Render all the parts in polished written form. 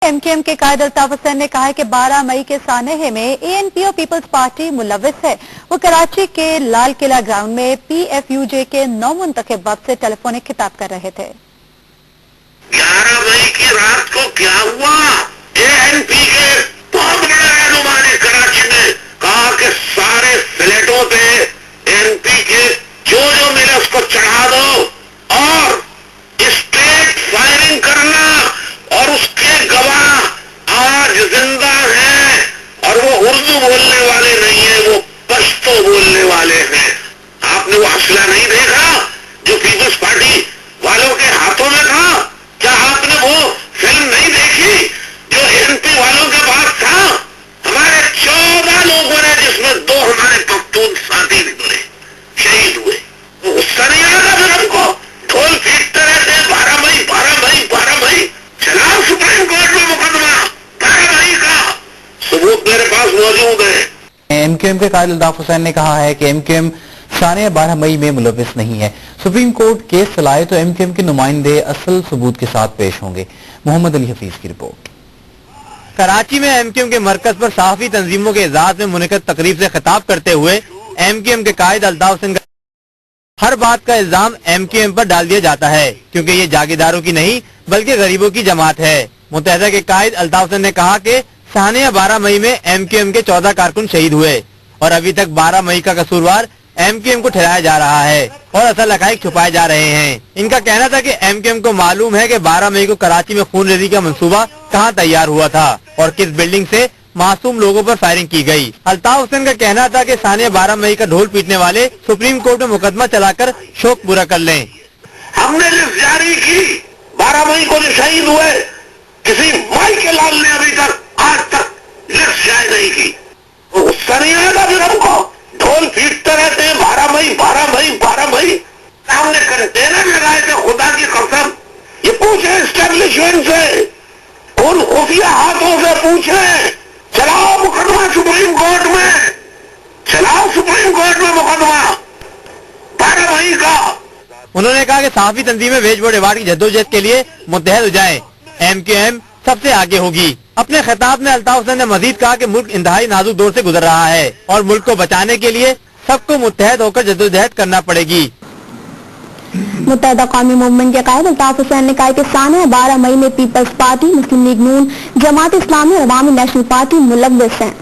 MQM के कायद अल्ताफ हुसैन ने कहा है कि 12 मई के सानहे में ANP और पीपल्स पार्टी मुलविस है। वो कराची के लाल किला ग्राउंड में PFUJ के नौमुंतखब वक्त से टेलीफोनिक खिताब कर रहे थे। 11 मई की रात को क्या हुआ? ANP के बहुत बड़े रहनुमा ने कराची में कहा कि सारे फ्लैटों पे ANP के जो मिले उसको चढ़ा दो और स्ट्रेट फायरिंग करना, और उसके गवाह आज जिंदा हैं और वो उर्दू बोलने वाले नहीं है, वो पश्तो बोलने वाले हैं। आपने वो असला नहीं देखा जो पीपल्स पार्टी वालों के हाथों में था? क्या आपने वो फिल्म नहीं देखी जो ANP वालों के पास था? हमारे 14 लोगों ने, जिसमें 2 हमारे पख्तून साथी निकले, शहीद हुए। वो गुस्सा नहीं आता फिर हमको? ढोल पीटते रहते 12 मई 12 मई 12 मई। चलाओ सुप्रीम कोर्ट में मुकदमा 12 मई का, सबूत मेरे पास मौजूद है। MQM के कायद अल्ताफ हुसैन ने कहा है कि MQM सानह 12 मई में मुलविस नहीं है। सुप्रीम कोर्ट केस चलाए तो MQM के नुमाइंदे असल सबूत के साथ पेश होंगे। मोहम्मद अली हफीज की रिपोर्ट। कराची में MQM के मरकज पर सहाफी तंजीमों के एजाज में मुनक़िद तकरीब से खिताब करते हुए MQM के कायद अल्ताफ हुसैन हर बात का इल्जाम MQM पर डाल दिया जाता है, क्योंकि ये जागीरदारों की नहीं बल्कि गरीबों की जमात है। मुत्तहिदा के कायद अल्ताफ हुसैन ने कहा कि सानह 12 मई में MQM के 14 कारकुन शहीद हुए और अभी तक 12 मई का कसूरवार MQM को ठहराया जा रहा है और असल हकाइक छुपाए जा रहे हैं। इनका कहना था कि MQM को मालूम है कि 12 मई को कराची में खून रेजी का मंसूबा कहाँ तैयार हुआ था और किस बिल्डिंग से मासूम लोगों पर फायरिंग की गई। अल्ताफ हुसैन का कहना था कि सानह 12 मई का ढोल पीटने वाले सुप्रीम कोर्ट में मुकदमा चलाकर शोक पूरा कर लें। हमने लिस्ट जारी की 12 मई को जो शहीद हुए, किसी माई के लाल ने अभी तक आज तक लिस्ट जारी नहीं की। वो गुस्सा नहीं आएगा फिर हमको? ढोल पीटते रहते हैं 12 मई 12 मई 12 मई। सामने कंटेनर लगाए थे, खुदा की कसम। ये पूछे एस्टेब्लिशमेंट से, उन खुफिया हाथों से पूछे। चलाओ मुकदमा सुप्रीम कोर्ट में, चलाओ सुप्रीम कोर्ट में मुकदमा 12 मई का। उन्होंने कहा कि सहाफी तंजीमें वेज बोर्ड अवार्ड की जद्दोजहद के लिए मुत्तहद हो जाएं। MQM सबसे आगे होगी। अपने खिताब में अल्ताफ हुसैन ने मजीद कहा कि मुल्क इंतहाई नाजुक दौर से गुजर रहा है और मुल्क को बचाने के लिए सबको मुत्तहद होकर जद्दोजहद करना पड़ेगी। मुत्तहिदा कौमी मूवमेंट के कायद अल्ताफ हुसैन ने कहा कि सानह 12 मई में पीपल्स पार्टी, मुस्लिम लीग नून, जमात इस्लामी और अवामी नेशनल पार्टी मुलविस हैं।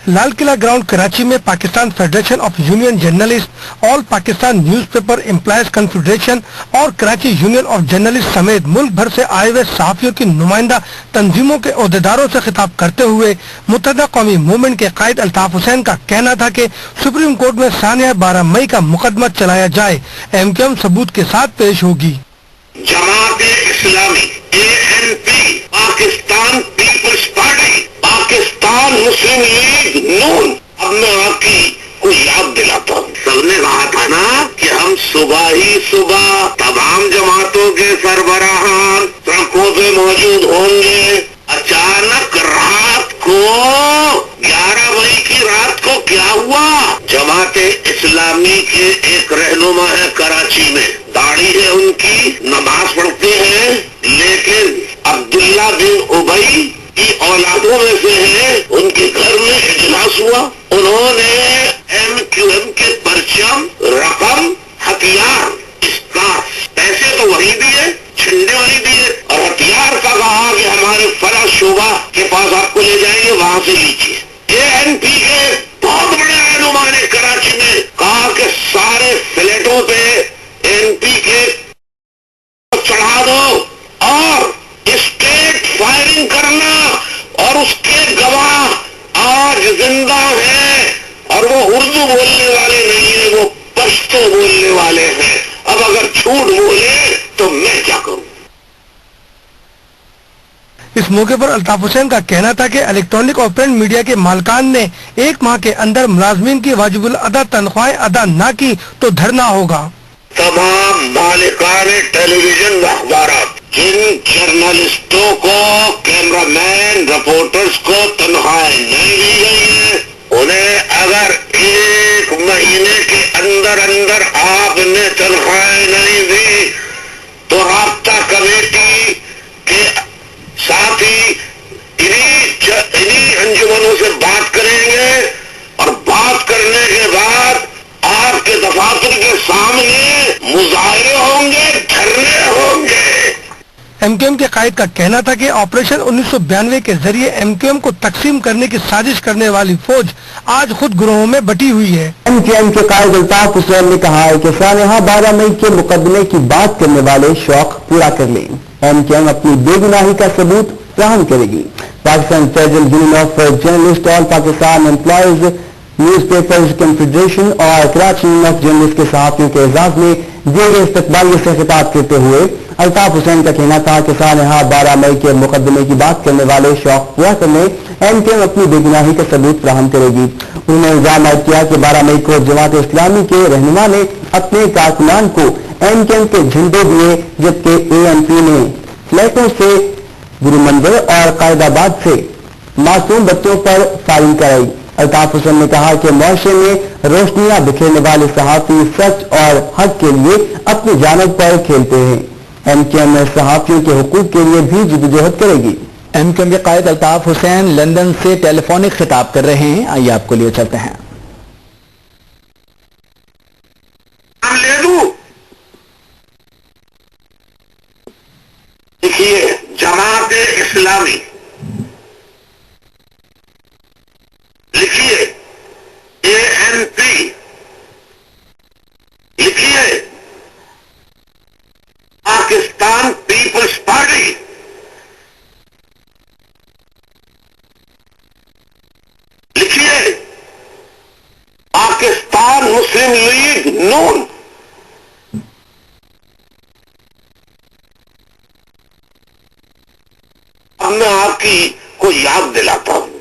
लाल किला ग्राउंड कराची में Pakistan federation of union journalist, all Pakistan newspaper employees confederation और कराची यूनियन ऑफ जर्नलिस्ट समेत मुल्क भर से आए हुए सहाफियों की नुमाइंदा तंजीमों के ओहदेदारों से खिताब करते हुए मुत्तहिदा कौमी मूवमेंट के कायद अल्ताफ हुसैन का कहना था कि सुप्रीम कोर्ट में सानह 12 मई का मुकदमा चलाया जाए। MQM सबूत के साथ पेश होगी। Jamaat Islami, ANP, Pakistan peoples party, Pakistan Muslim league नून। अब मैं आपकी को याद दिलाता हूँ, सबने कहा था ना कि हम सुबह ही सुबह तमाम जमातों के सरबराहान सड़कों पे मौजूद होंगे। अचानक रात को 11 मई की रात को क्या हुआ? जमात इस्लामी के एक रहनुमा है कराची में, दाढ़ी है उनकी, नमाज पढ़ते हैं, लेकिन अब्दुल्ला बिन उबई की औलादों में से है। उनके घर में इजलास हुआ, उन्होंने MQM के परचम, रकम, हथियार, स्कार्फ, पैसे तो वही दिए, झंडे वही दिए और हथियार का कहा कि हमारे फला शोभा के पास आपको ले जाएंगे, वहां से लीजिए। ANP के बहुत बड़े रहनुमा ने कराची में कहा कि सारे फ्लैटों पे ANP के चढ़ा दो और स्ट्रेट फायरिंग करना, और उसके गवाह आज जिंदा हैं और वो उर्दू बोलने वाले नहीं है, वो पश्तो बोलने वाले हैं। अब अगर झूठ बोले तो मैं क्या करूं? इस मौके पर अल्ताफ हुसैन का कहना था कि इलेक्ट्रॉनिक और प्रिंट मीडिया के मालिकान ने 1 माह के अंदर मुलाजमीन की वाजिबुल अदा तनख्वाहें अदा न की तो धरना होगा। तमाम मालिकान टेलीविजन व अखबारात, जिन जर्नलिस्टों को, कैमरामैन, रिपोर्टर्स को तनख्वाहें नहीं दी गई है, उन्हें अगर 1 महीने के अंदर अंदर आपने तनख्वाहें नहीं दी तो राब्ता कमेटी के साथी MQM के कायद का कहना था कि ऑपरेशन 1992 के जरिए MQM को तकसीम करने की साजिश करने वाली फौज आज खुद ग्रोहों में बटी हुई है। MQM के कायद अल्ताफ हुसैन ने कहा है कि सानहा 12 मई के मुकदमे की बात करने वाले शौक पूरा कर लें। MQM अपनी बेगुनाही का सबूत फराहम करेगी। Pakistan federal union of journalist, all Pakistan employees newspapers confederation और कराची यूनियन ऑफ जर्नलिस्ट के सहाफियों के एजाज में दिए गए इस्तकबालिये से खिताब करते हुए अल्ताफ हुसैन का कहना था कि सानहा 12 मई के मुकदमे की बात करने वाले शौक पूरा करने MQM अपनी बेगुनाही का सबूत फराहम करेगी। उन्होंने इल्जाम आयद किया कि 12 मई को जमात इस्लामी के रहनुमा ने अपने कारकुनान को MQM के झंडे दिए, जबकि ANP ने फ्लैटों से गुरु मंदिर और कायदाबाद से मासूम बच्चों पर फायरिंग कराई। अल्ताफ हुसैन ने कहा कि मुआशरे में रोशनियां बिखेरने वाले सहाफी सच और हक के लिए अपनी जानब पर खेलते हैं। MQM सहाफियों के हुकूक के लिए भी जद्दोजहद करेगी। MQM के कायद अल्ताफ हुसैन लंदन से टेलीफोनिक खिताब कर रहे हैं। आइए आपको लिए चलते हैं। ले लूं, देखिए, जमात इस्लामी, लिखिए ANP, लिखिए पाकिस्तान पीपल्स पार्टी, लिखिए पाकिस्तान मुस्लिम लीग नून, अब मैं आपकी को याद दिलाता हूं।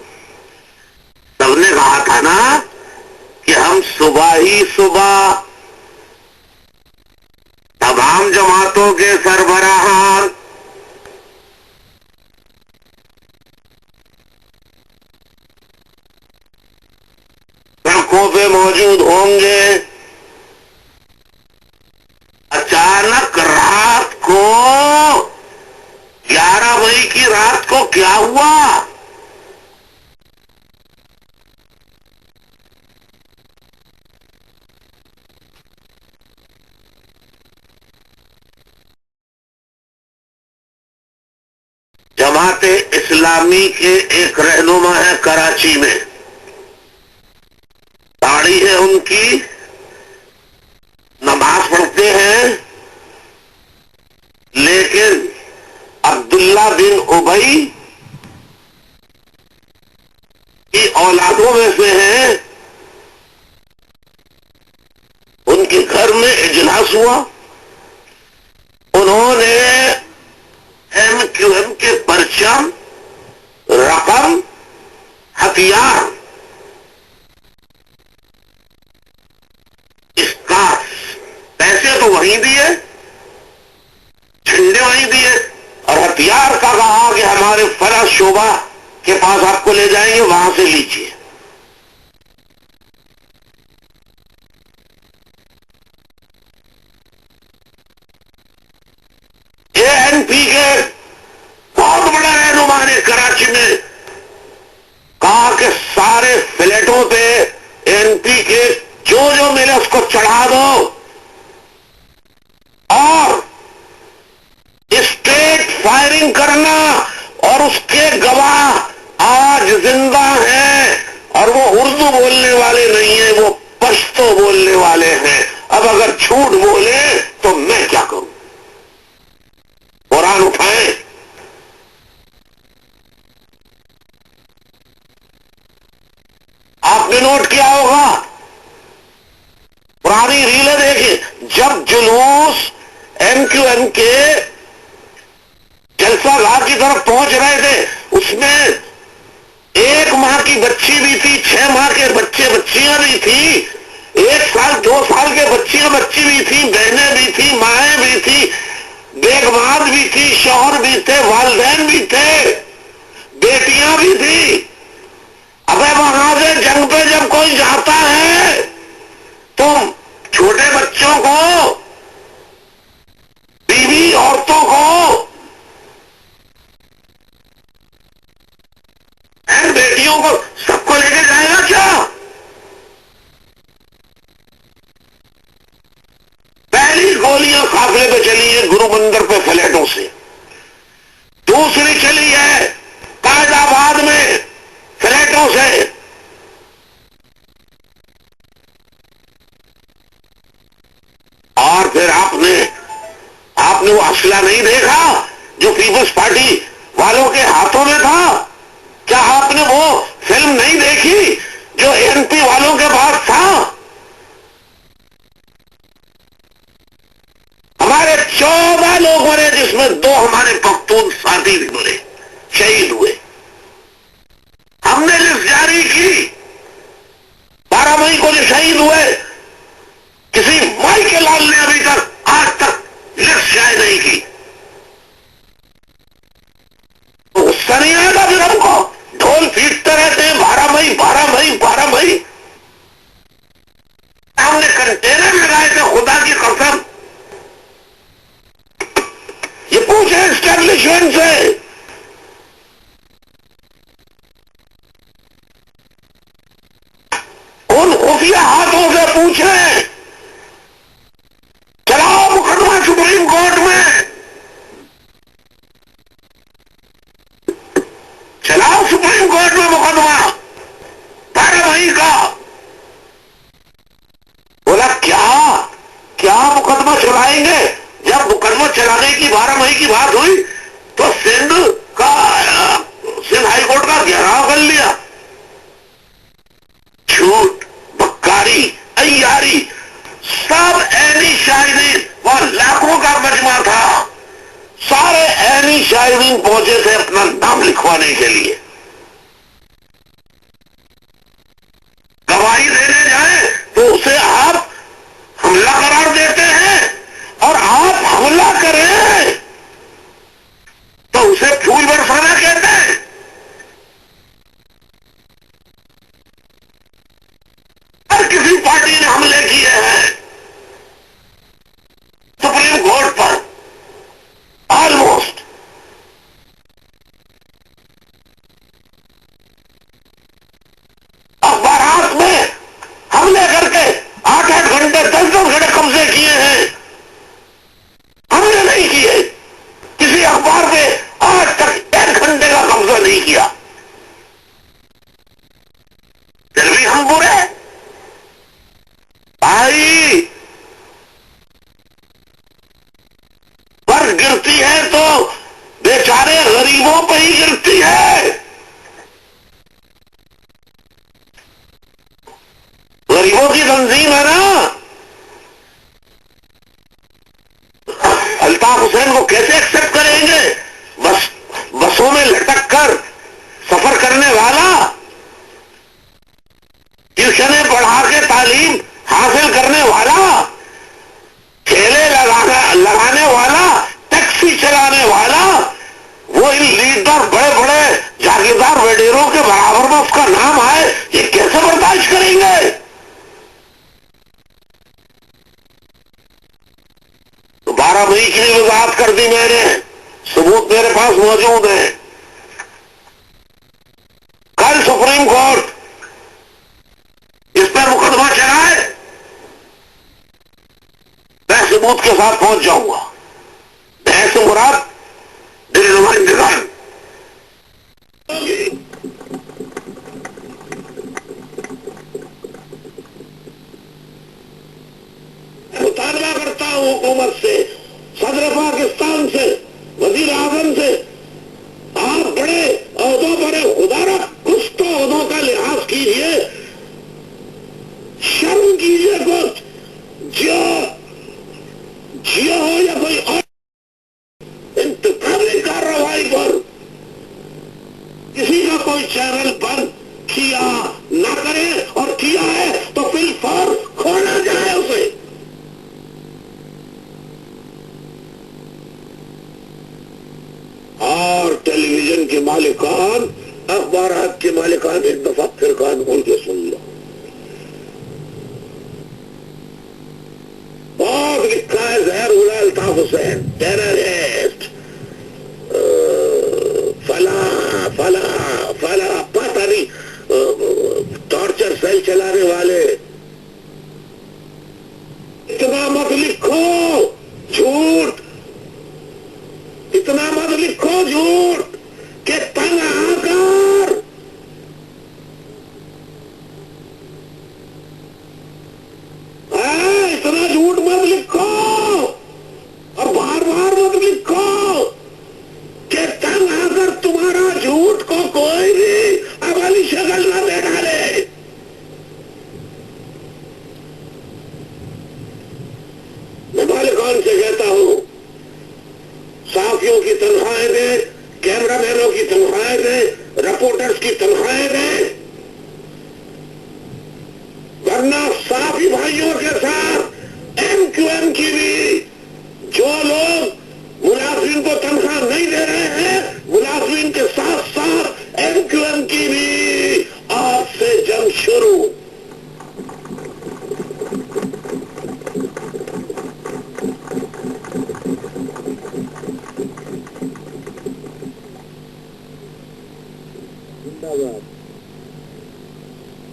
सबने कहा था ना कि हम सुबह ही सुबह तमाम जमातों के सरबराहान सड़कों पे मौजूद होंगे। अचानक रात को 11 मई की रात को क्या हुआ? जमात इस्लामी के एक रहनुमा है कराची में, दाढ़ी है उनकी, नमाज पढ़ते हैं, लेकिन अब्दुल्ला बिन उबई की औलादों में से हैं। उनके घर में इजलास हुआ, उन्होंने MQM के परचम, रकम, हथियार, इसका पैसे तो वहीं दिए, झंडे वहीं दिए, और हथियार का कहा कि हमारे फला शोभा के पास आपको ले जाएंगे, वहां से लीजिए। ANP के बहुत बड़ा रहनुमा ने कराची में कहा कि सारे फ्लैटों पे ANP के जो जो मिले उसको चढ़ा दो, और स्टेट फायरिंग करना, और उसके गवाह आज जिंदा हैं, और वो उर्दू बोलने वाले नहीं है, वो पश्तो बोलने वाले हैं। अब अगर झूठ बोले तो मैं क्या करूं? कुरान उठाएं, आपने नोट किया होगा, पुरानी रीलें देखिए, जब जुलूस MQM के जलसा गाह की तरफ पहुंच रहे थे, उसमें 1 माह की बच्ची भी थी, 6 माह के बच्चियां भी थी, 1 साल 2 साल के बच्ची भी थी, बहनें भी थी, माएं भी थी, बेगमाद भी थी, शौहर भी थे, वालिदैन भी थे, बेटियां भी थी। अबे वहां से जंग पे जब कोई जाता है तो छोटे बच्चों को, बीवी औरतों को, बेटियों को, सबको लेके जाएगा क्या? पहली गोलियां काफिले पे चली है गुरु मंदिर पे फ्लैटों से, दूसरी चली है कायदाबाद में फ्लैटों से। और फिर आपने वो असला नहीं देखा जो पीपल्स पार्टी वालों के हाथों में था? क्या आपने वो फिल्म नहीं देखी जो एनपी वालों के पास था? हमारे 14 लोग मरे, जिसमें 2 हमारे पख्तून साथी भी मरे, शहीद हुए। हमने लिस्ट जारी की 12 मई को जो शहीद हुए, किसी माई के लाल ने अभी तक आज तक लिस्ट जारी नहीं की। तो गुस्सा नहीं आएगा फिर हमको? ढोल पीटते रहते हैं 12 मई 12 मई 12 मई। हमने कंटेनर लगाए थे, खुदा की कसम। ये पूछे एस्टेब्लिशमेंट से, उन खुफिया हाथों से पूछे। चलाओ मुकदमा सुप्रीम कोर्ट में, चलाओ सुप्रीम कोर्ट में मुकदमा 12 मई का। बोला क्या मुकदमा चलाएंगे? जब मुकदमा चलाने की 12 मई की बात हुई तो सिंध हाईकोर्ट का घेराव कर लिया। झूठ, बक्कारी, अय्यारी, सब ऐनी शाहिदीन, वह लाखों का मजमा था। सारे ऐनी शाहिदीन पहुंचे थे अपना नाम लिखवाने के लिए। गवाही देने जाए तो उसे आप हमला करार देते हैं, और आप हमला करें तो उसे फूल बरसाना कहते हैं। हर किसी पार्टी ने हमले किए हैं सुप्रीम कोर्ट पर, ऑलमोस्ट। अखबारात में हमले करके 8-8 घंटे 10-10 घंटे कब्जे किए हैं। हमने नहीं किए, किसी अखबार पे आज तक 1 घंटे का कब्जा नहीं किया। फिर भी हम बुरे भाई। पर गिरती है तो बेचारे गरीबों पे ही गिरती है। गरीबों की तंजीम है ना। अल्ताफ हुसैन को कैसे एक्सेप्ट करेंगे? बसों में लटक कर सफर करने वाला, ट्यूशनें पढ़ा के तालीम हासिल करने वाला, ठेले लगाने वाला, टैक्सी चलाने वाला, वो इन लीडर बड़े बड़े जागीरदार वडेरों के बराबर में उसका नाम आए, ये कैसे बर्दाश्त करेंगे? तो 12 मई की भी वजाहत कर दी मैंने, सबूत मेरे पास मौजूद है। कल सुप्रीम कोर्ट इस पर मुकदमा चलाए, मैं सबूत के साथ पहुंच जाऊंगा। मैं से मुराद दिलनुमा इंतजाम। मुतालबा करता हूं हुकूमत से, सदर पाकिस्तान से, वजीर आजम से, आप बड़े ओहदों पर खुदारा कुछ तो ओहदों का लिहाज कीजिए, शर्म कीजिए कुछ। जियो हो या कोई और इंतकामी कार्रवाई पर किसी का कोई चैनल बंद किया ना करे, और किया है तो बिल्कुल खोला जाए उसे। और टेलीविजन के मालिकान, अखबारात के मालिकान, एक दफा फिर कान खोल के सुन लो। बहुत लिखा है जहर उड़ा अल्ताफ हुसैन टेररिस्ट, फला फला फला पता नहीं, टॉर्चर सेल चलाने वाले। इतना मत लिखो झूठ, इतना मत लिखो झूठ। मेरे रिपोर्टर्स की तनख्वाहें दें, वरना साफी भाइयों के साथ एमक्यूएम की भी जो लोग मुलाजिम को तनख्वाह नहीं दे रहे हैं, मुलाजिम के साथ साथ एमक्यूएम की भी आज से जंग शुरू।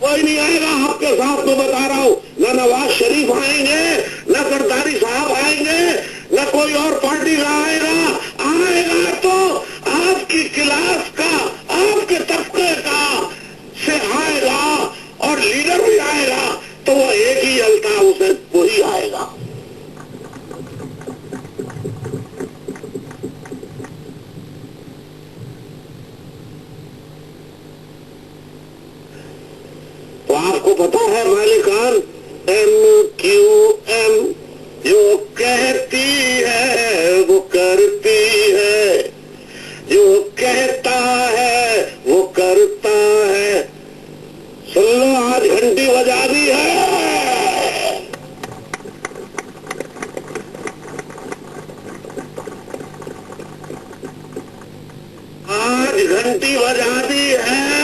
कोई नहीं आएगा आपके साथ, मैं बता रहा हूं। न नवाज शरीफ आएंगे, न जरदारी साहब आएंगे, न कोई और पार्टी का आएगा तो आपकी क्लास का, आपके तबके का से आएगा, और लीडर भी आएगा तो वो एक ही अल्ताफ हुसैन वही आएगा। तो आपको पता है मालिकान, एमक्यूएम जो कहती है वो करती है, जो कहता है वो करता है। सुन लो, आज घंटी बजा दी है, आज घंटी बजा दी है।